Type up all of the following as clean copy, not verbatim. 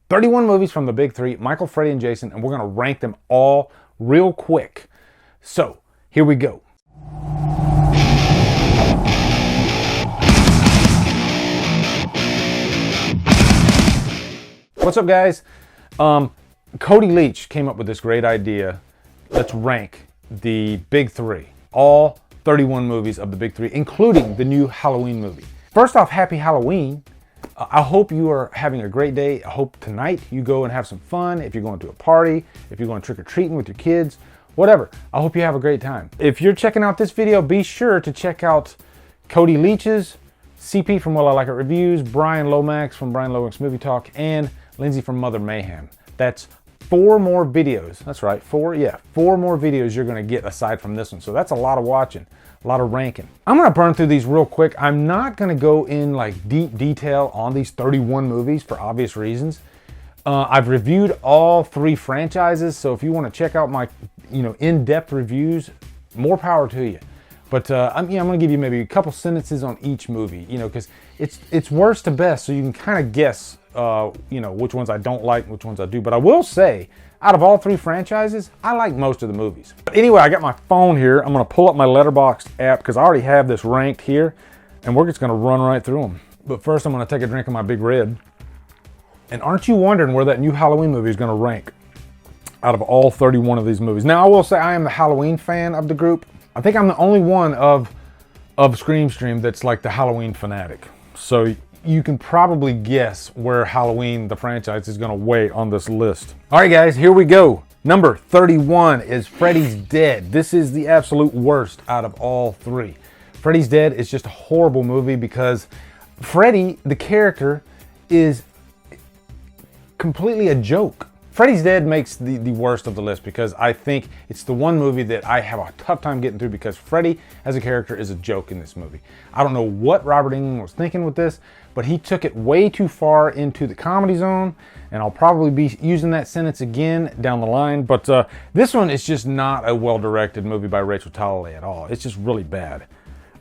31 movies from the big three, Michael, Freddy, and Jason, and we're going to rank them all real quick. So, here we go. What's up, guys? Cody Leach came up with this great idea. Let's rank the big three, all 31 movies of the big three, including the new Halloween movie. First off, happy Halloween. I hope you are having a great day. I hope tonight you go and have some fun. If you're going to a party, if you're going trick-or-treating with your kids, whatever. I hope you have a great time. If you're checking out this video, be sure to check out Cody Leach's, CP from Well I Like It Reviews, Brian Lomax from Brian Lomax Movie Talk, and Lindsay from Mother Mayhem. That's 4 more videos. That's right, 4 more videos you're gonna get aside from this one. So that's a lot of watching, a lot of ranking. I'm gonna burn through these real quick. I'm not gonna go in like deep detail on these 31 movies for obvious reasons. I've reviewed all 3 franchises, so if you wanna check out my in-depth reviews, more power to you. But I'm gonna give you maybe a couple sentences on each movie, because it's worst to best, so you can kind of guess which ones I don't like, which ones I do. But I will say, out of all 3 franchises, I like most of the movies. But anyway, I got my phone here. I'm gonna pull up my Letterboxd app because I already have this ranked here, and we're just gonna run right through them. But first, I'm gonna take a drink of my Big Red. And aren't you wondering where that new Halloween movie is gonna rank out of all 31 of these movies? Now, I will say I am the Halloween fan of the group. I think I'm the only one of Scream Stream that's like the Halloween fanatic. So you can probably guess where Halloween, the franchise, is gonna weigh on this list. All right, guys, here we go. Number 31 is Freddy's Dead. This is the absolute worst out of all 3. Freddy's Dead is just a horrible movie because Freddy, the character, is completely a joke. Freddy's Dead makes the worst of the list because I think it's the one movie that I have a tough time getting through because Freddy as a character is a joke in this movie. I don't know what Robert Englund was thinking with this, but he took it way too far into the comedy zone, and I'll probably be using that sentence again down the line, but this one is just not a well-directed movie by Rachel Talalay at all. It's just really bad.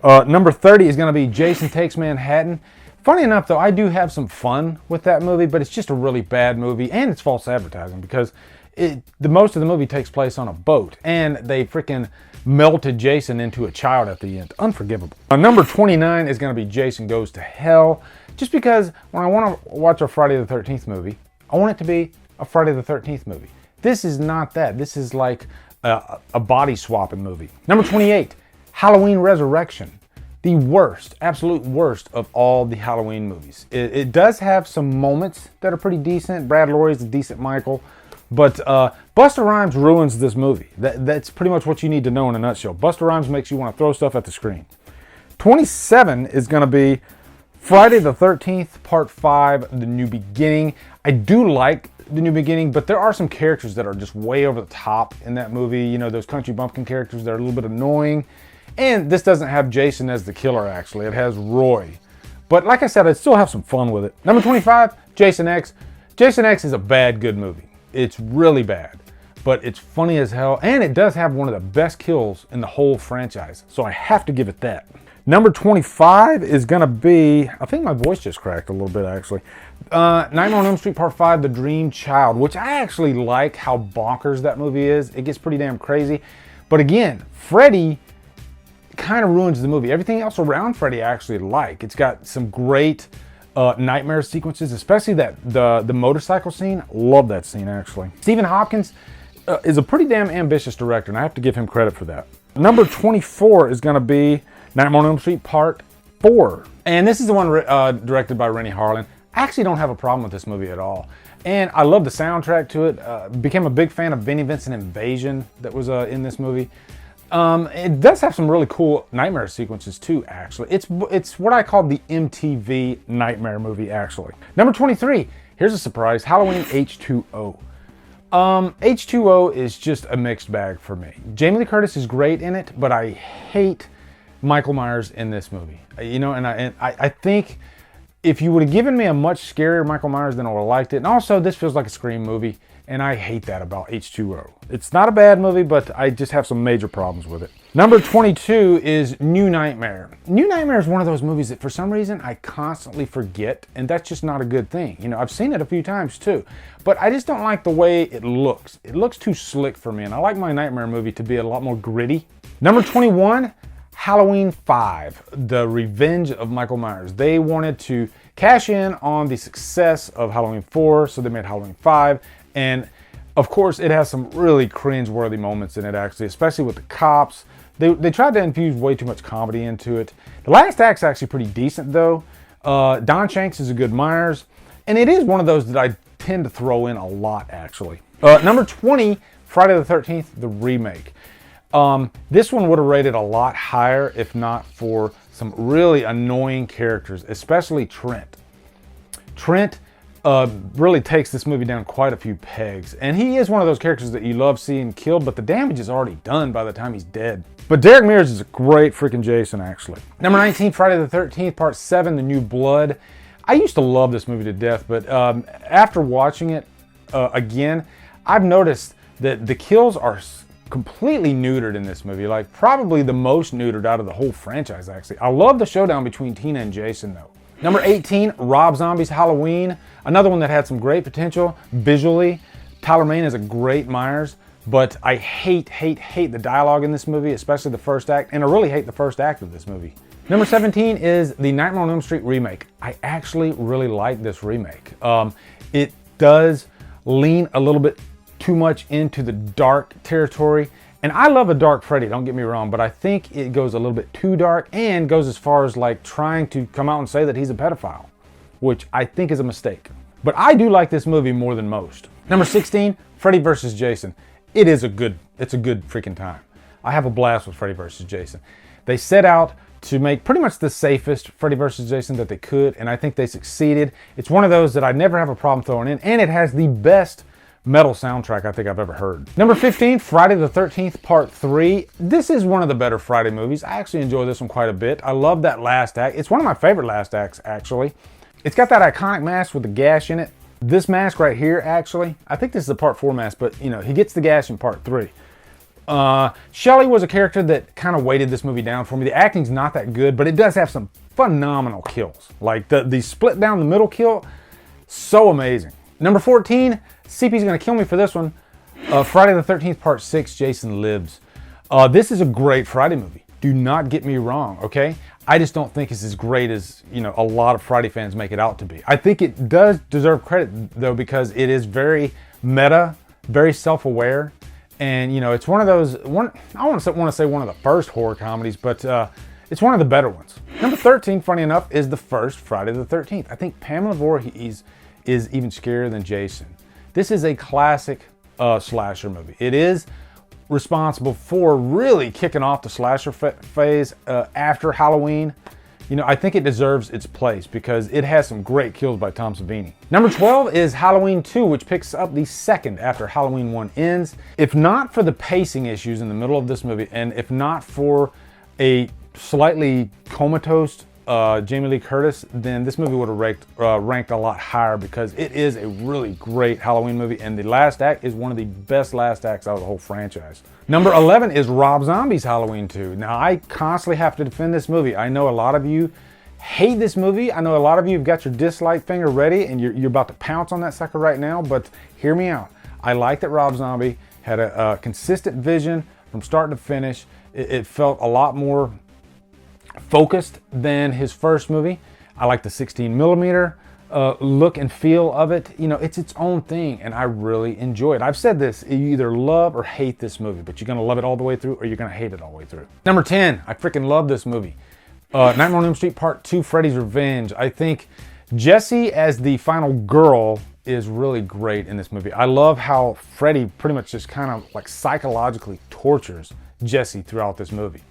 Number 30 is going to be Jason Takes Manhattan. Funny enough, though, I do have some fun with that movie, but it's just a really bad movie, and it's false advertising because the most of the movie takes place on a boat, and they freaking melted Jason into a child at the end. Unforgivable. Number 29 is going to be Jason Goes to Hell, just because when I want to watch a Friday the 13th movie, I want it to be a Friday the 13th movie. This is not that. This is like a body swapping movie. Number 28, Halloween Resurrection. The worst, absolute worst of all the Halloween movies. It does have some moments that are pretty decent. Brad Lorry's a decent Michael. But Busta Rhymes ruins this movie. That's pretty much what you need to know in a nutshell. Busta Rhymes makes you want to throw stuff at the screen. 27 is going to be Friday the 13th, Part 5, The New Beginning. I do like The New Beginning, but there are some characters that are just way over the top in that movie. Those country bumpkin characters that are a little bit annoying. And this doesn't have Jason as the killer, actually. It has Roy. But like I said, I still have some fun with it. Number 25, Jason X. Jason X is a bad, good movie. It's really bad, but it's funny as hell. And it does have one of the best kills in the whole franchise. So I have to give it that. Number 25 is going to be, I think my voice just cracked a little bit, actually. Nightmare on Elm Street Part 5, The Dream Child, which I actually like how bonkers that movie is. It gets pretty damn crazy. But again, Freddy kind of ruins the movie. Everything else around Freddy I actually like. It's got some great nightmare sequences, especially the motorcycle scene. Love that scene, actually. Stephen Hopkins is a pretty damn ambitious director, and I have to give him credit for that. Number 24 is going to be Nightmare on Elm Street Part 4. And this is the one directed by Rennie Harlan. I actually don't have a problem with this movie at all. And I love the soundtrack to it. Became a big fan of Vinnie Vincent Invasion that was in this movie. It does have some really cool nightmare sequences too, actually. It's what I call the MTV nightmare movie, actually. Number 23, here's a surprise, Halloween H2O. H2O is just a mixed bag for me. Jamie Lee Curtis is great in it, but I hate Michael Myers in this movie. And I think if you would have given me a much scarier Michael Myers, then I would have liked it. And also, this feels like a Scream movie, and I hate that about H2O. It's not a bad movie, but I just have some major problems with it. Number 22 is New Nightmare. New Nightmare is one of those movies that for some reason I constantly forget, and that's just not a good thing. You know, I've seen it a few times too, but I just don't like the way it looks. It looks too slick for me, and I like my Nightmare movie to be a lot more gritty. Number 21, Halloween 5, The Revenge of Michael Myers. They wanted to cash in on the success of Halloween 4, so they made Halloween 5, and of course it has some really cringe-worthy moments in it actually, especially with the cops. They tried to infuse way too much comedy into it. The last act's actually pretty decent though. Don Shanks is a good Myers, and it is one of those that I tend to throw in a lot actually. Number 20, Friday the 13th, the remake. This one would have rated a lot higher if not for some really annoying characters, especially Trent. Trent really takes this movie down quite a few pegs, and he is one of those characters that you love seeing killed, but the damage is already done by the time he's dead. But Derek Mears is a great freaking Jason actually. Number 19, Friday the 13th, Part 7, The New Blood. I used to love this movie to death, but after watching it again, I've noticed that the kills are completely neutered in this movie, like probably the most neutered out of the whole franchise actually. I love the showdown between Tina and Jason though. Number 18, Rob Zombie's Halloween. Another one that had some great potential visually. Tyler Mane is a great Myers, but I hate the dialogue in this movie, especially the first act, and I really hate the first act of this movie. Number 17 is the Nightmare on Elm Street remake. I actually really like this remake. It does lean a little bit too much into the dark territory, and I love a dark Freddy, don't get me wrong, but I think it goes a little bit too dark and goes as far as like trying to come out and say that he's a pedophile, which I think is a mistake. But I do like this movie more than most. Number 16, Freddy vs. Jason. It's a good freaking time. I have a blast with Freddy vs. Jason. They set out to make pretty much the safest Freddy vs. Jason that they could, and I think they succeeded. It's one of those that I never have a problem throwing in, and it has the best metal soundtrack I think I've ever heard. Number 15, Friday the 13th, Part 3. This is one of the better Friday movies. I actually enjoy this one quite a bit. I love that last act. It's one of my favorite last acts, actually. It's got that iconic mask with the gash in it. This mask right here, actually, I think this is a Part 4 mask, but you know, he gets the gash in Part 3. Shelley was a character that kind of weighted this movie down for me. The acting's not that good, but it does have some phenomenal kills. Like the split down the middle kill, so amazing. Number 14, CP's gonna kill me for this one. Friday the 13th, Part 6, Jason Lives. This is a great Friday movie. Do not get me wrong, okay? I just don't think it's as great as, you know, a lot of Friday fans make it out to be. I think it does deserve credit though, because it is very meta, very self-aware, and you know, it's one of those, I want to say one of the first horror comedies, but it's one of the better ones. Number 13, funny enough, is the first Friday the 13th. I think Pamela Voorhees is even scarier than Jason. This is a classic slasher movie. It is responsible for really kicking off the slasher phase after Halloween. You know, I think it deserves its place because it has some great kills by Tom Savini. Number 12 is Halloween 2, which picks up the second after Halloween 1 ends. If not for the pacing issues in the middle of this movie, and if not for a slightly comatose Jamie Lee Curtis, then this movie would have ranked a lot higher because it is a really great Halloween movie, and the last act is one of the best last acts out of the whole franchise. Number 11 is Rob Zombie's Halloween 2. Now, I constantly have to defend this movie. I know a lot of you hate this movie. I know a lot of you have got your dislike finger ready, and you're about to pounce on that sucker right now, but hear me out. I like that Rob Zombie had a consistent vision from start to finish. It felt a lot more focused than his first movie. I like the 16mm look and feel of it. You know, it's its own thing, and I really enjoy it. I've said this, you either love or hate this movie, but you're gonna love it all the way through or you're gonna hate it all the way through. Number 10, I freaking love this movie. Nightmare on Elm Street Part 2, Freddy's Revenge. I think Jessie as the final girl is really great in this movie. I love how Freddy pretty much just kind of like psychologically tortures Jessie throughout this movie.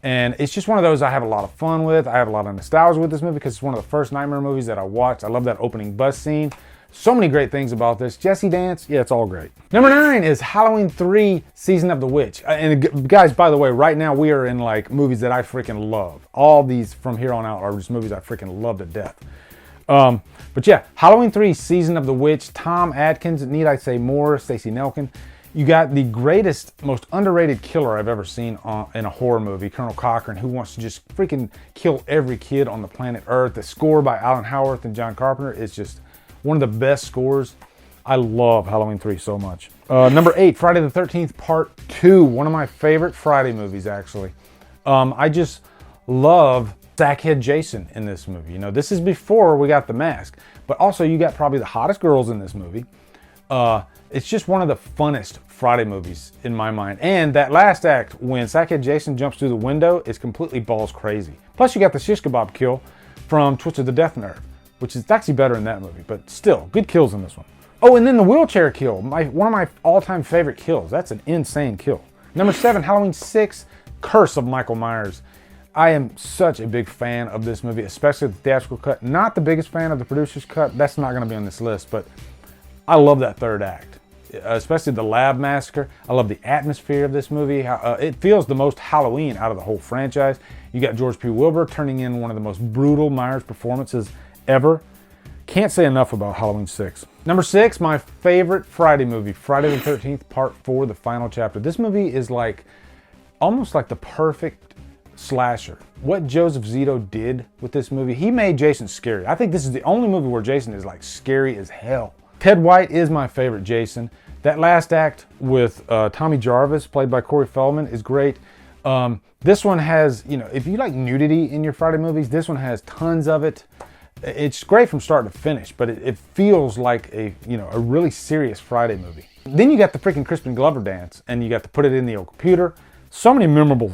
And it's just one of those I have a lot of fun with. I have a lot of nostalgia with this movie because it's one of the first Nightmare movies that I watched. I love that opening bus scene. So many great things about this. Jessie dance, yeah, it's all great. Number 9 is Halloween 3, Season of the Witch. And guys, by the way, right now we are in like movies that I freaking love. All these from here on out are just movies I freaking love to death. But yeah, Halloween 3, Season of the Witch, Tom Atkins, need I say more, Stacey Nelkin. You got the greatest, most underrated killer I've ever seen in a horror movie, Colonel Cochran, who wants to just freaking kill every kid on the planet Earth. The score by Alan Howarth and John Carpenter is just one of the best scores. I love Halloween 3 so much. Number 8, Friday the 13th Part 2. One of my favorite Friday movies, actually. I just love Sackhead Jason in this movie. You know, this is before we got the mask, but also you got probably the hottest girls in this movie. It's just one of the funnest Friday movies in my mind. And that last act, when Sackhead Jason jumps through the window, is completely balls crazy. Plus you got the shish kebab kill from Twisted the Death Nerve, which is actually better in that movie, but still, good kills in this one. Oh, and then the wheelchair kill, one of my all-time favorite kills. That's an insane kill. Number 7, Halloween 6, Curse of Michael Myers. I am such a big fan of this movie, especially the theatrical cut. Not the biggest fan of the producer's cut. That's not going to be on this list, but I love that third act, especially the lab massacre. I love the atmosphere of this movie. It feels the most Halloween out of the whole franchise. You got George P. Wilbur turning in one of the most brutal Myers performances ever. Can't say enough about Halloween 6. Number 6, my favorite Friday movie, Friday the 13th Part 4, The Final Chapter. This movie is like, almost like the perfect slasher. What Joseph Zito did with this movie, he made Jason scary. I think this is the only movie where Jason is like scary as hell. Ted White is my favorite Jason. That last act with Tommy Jarvis, played by Corey Feldman, is great. This one has, you know, if you like nudity in your Friday movies, this one has tons of it. It's great from start to finish, but it feels like a really serious Friday movie. Then you got the freaking Crispin Glover dance, and you got to put it in the old computer. So many memorable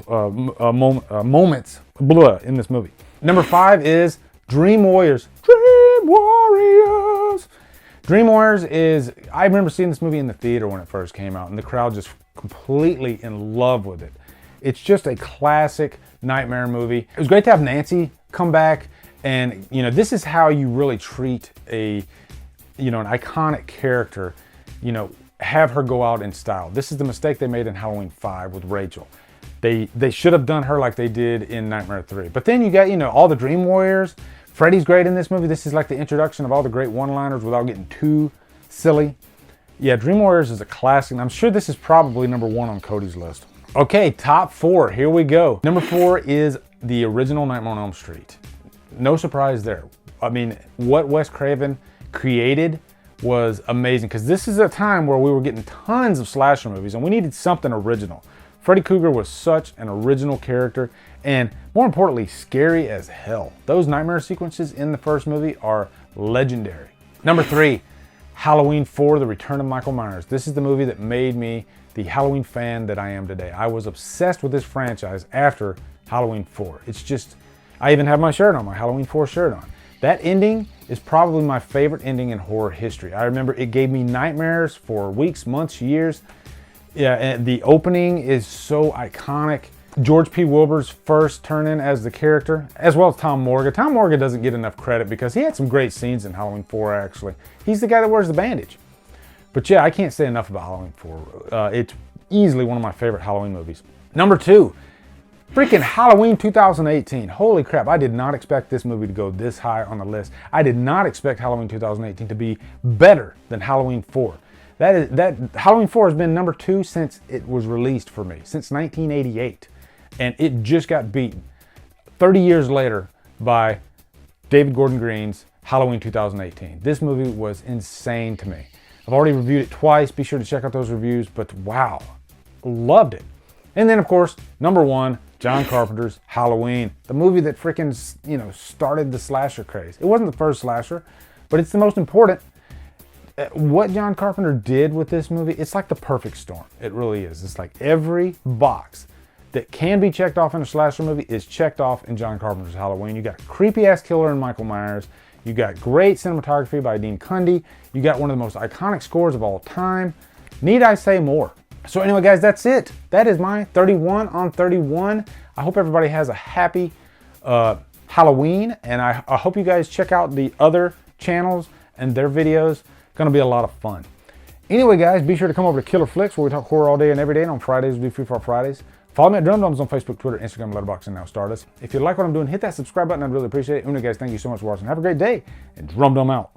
moments in this movie. Number 5 is Dream Warriors. Dream Warriors. Dream Warriors is, I remember seeing this movie in the theater when it first came out, and the crowd just completely in love with it. It's just a classic nightmare movie. It was great to have Nancy come back. And, you know, this is how you really treat an iconic character, you know, have her go out in style. This is the mistake they made in Halloween 5 with Rachel. They should have done her like they did in Nightmare 3. But then you got, you know, all the Dream Warriors. Freddy's great in this movie. This is like the introduction of all the great one-liners without getting too silly. Yeah, Dream Warriors is a classic, and I'm sure this is probably number 1 on Cody's list. Okay, top 4, here we go. Number 4 is the original Nightmare on Elm Street. No surprise there. I mean, what Wes Craven created was amazing, because this is a time where we were getting tons of slasher movies and we needed something original. Freddy Krueger was such an original character, and more importantly, scary as hell. Those nightmare sequences in the first movie are legendary. Number 3, Halloween 4, The Return of Michael Myers. This is the movie that made me the Halloween fan that I am today. I was obsessed with this franchise after Halloween 4. It's just, I even have my shirt on, my Halloween 4 shirt on. That ending is probably my favorite ending in horror history. I remember it gave me nightmares for weeks, months, years. Yeah, and the opening is so iconic. George P. Wilbur's first turn-in as the character, as well as Tom Morgan. Tom Morgan doesn't get enough credit because he had some great scenes in Halloween 4, actually. He's the guy that wears the bandage. But yeah, I can't say enough about Halloween 4. It's easily one of my favorite Halloween movies. Number 2, freaking Halloween 2018. Holy crap, I did not expect this movie to go this high on the list. I did not expect Halloween 2018 to be better than Halloween 4. That Halloween 4 has been number 2 since it was released for me, since 1988. And it just got beaten 30 years later by David Gordon Green's Halloween 2018. This movie was insane to me. I've already reviewed it twice. Be sure to check out those reviews, but wow, loved it. And then, of course, number 1, John Carpenter's Halloween, the movie that freaking, started the slasher craze. It wasn't the first slasher, but it's the most important. What John Carpenter did with this movie, it's like the perfect storm. It really is. It's like every box that can be checked off in a slasher movie is checked off in John Carpenter's Halloween. You got a creepy-ass killer in Michael Myers. You got great cinematography by Dean Cundey. You got one of the most iconic scores of all time. Need I say more? So anyway, guys, that's it. That is my 31 on 31. I hope everybody has a happy Halloween, and I hope you guys check out the other channels and their videos. Gonna be a lot of fun. Anyway, guys, be sure to come over to Killer Flicks, where we talk horror all day and every day, and on Fridays we do Free for Fridays. Follow me at Drumdums on Facebook, Twitter, Instagram, Letterboxd, and now Stardust. If you like what I'm doing, hit that subscribe button. I'd really appreciate it. Una, guys, thank you so much for watching. Have a great day, and Drumdum out.